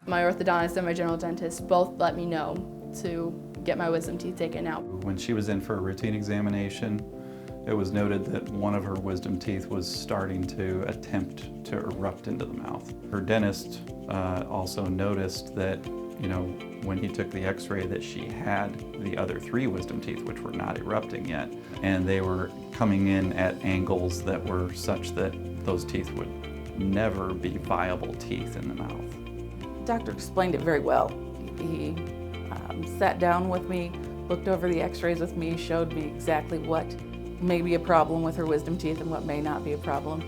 My orthodontist and my general dentist both let me know to get my wisdom teeth taken out. When she was in for a routine examination, it was noted that one of her wisdom teeth was starting to attempt to erupt into the mouth. Her dentist also noticed that, when he took the x-ray, that she had the other 3 wisdom teeth, which were not erupting yet, and they were coming in at angles that were such that those teeth would never be viable teeth in the mouth. The doctor explained it very well. He sat down with me, looked over the x-rays with me, showed me exactly what may be a problem with her wisdom teeth and what may not be a problem,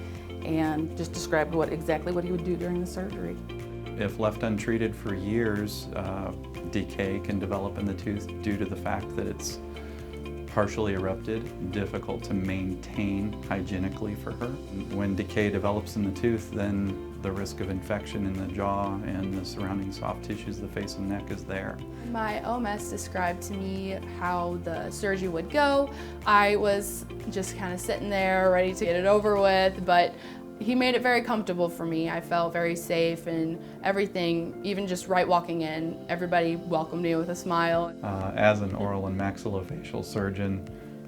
and just described exactly what he would do during the surgery. If left untreated for years, decay can develop in the tooth due to the fact that it's partially erupted, difficult to maintain hygienically for her. When decay develops in the tooth, then the risk of infection in the jaw and the surrounding soft tissues, the face and neck, is there. My OMS described to me how the surgery would go. I was just kind of sitting there ready to get it over with, but he made it very comfortable for me. I felt very safe and everything, even just right walking in, everybody welcomed me with a smile. As an oral and maxillofacial surgeon,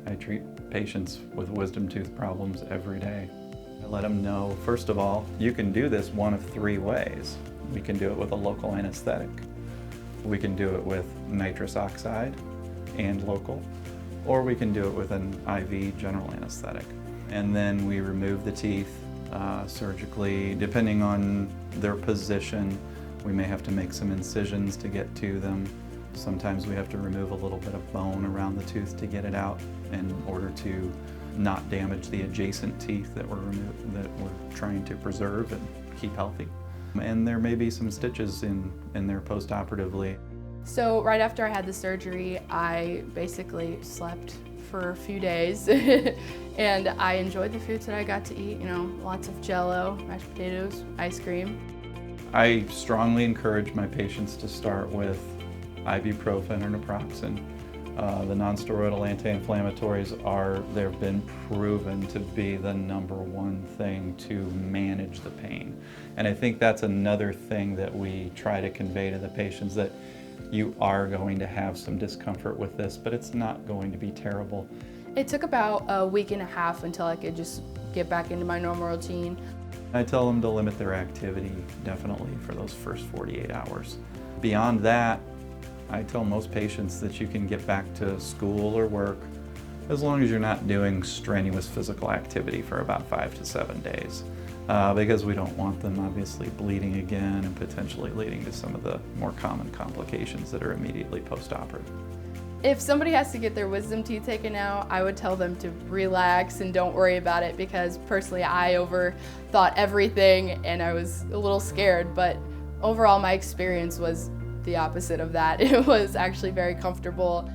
I treat patients with wisdom tooth problems every day. I let them know, first of all, you can do this one of 3 ways. We can do it with a local anesthetic. We can do it with nitrous oxide and local, or we can do it with an IV general anesthetic. And then we remove the teeth surgically. Depending on their position, we may have to make some incisions to get to them. Sometimes we have to remove a little bit of bone around the tooth to get it out in order to not damage the adjacent teeth that we're trying to preserve and keep healthy. And there may be some stitches in there post-operatively. So right after I had the surgery, I basically slept for a few days and I enjoyed the foods that I got to eat, lots of Jell-O, mashed potatoes, ice cream. I strongly encourage my patients to start with ibuprofen or naproxen. The non-steroidal anti-inflammatories they've been proven to be the #1 thing to manage the pain. And I think that's another thing that we try to convey to the patients, that you are going to have some discomfort with this, but it's not going to be terrible. It took about a week and a half until I could just get back into my normal routine. I tell them to limit their activity, definitely, for those first 48 hours. Beyond that, I tell most patients that you can get back to school or work as long as you're not doing strenuous physical activity for about 5 to 7 days. Because we don't want them obviously bleeding again and potentially leading to some of the more common complications that are immediately post-operative. If somebody has to get their wisdom teeth taken out, I would tell them to relax and don't worry about it, because personally I overthought everything and I was a little scared, but overall my experience was the opposite of that. It was actually very comfortable.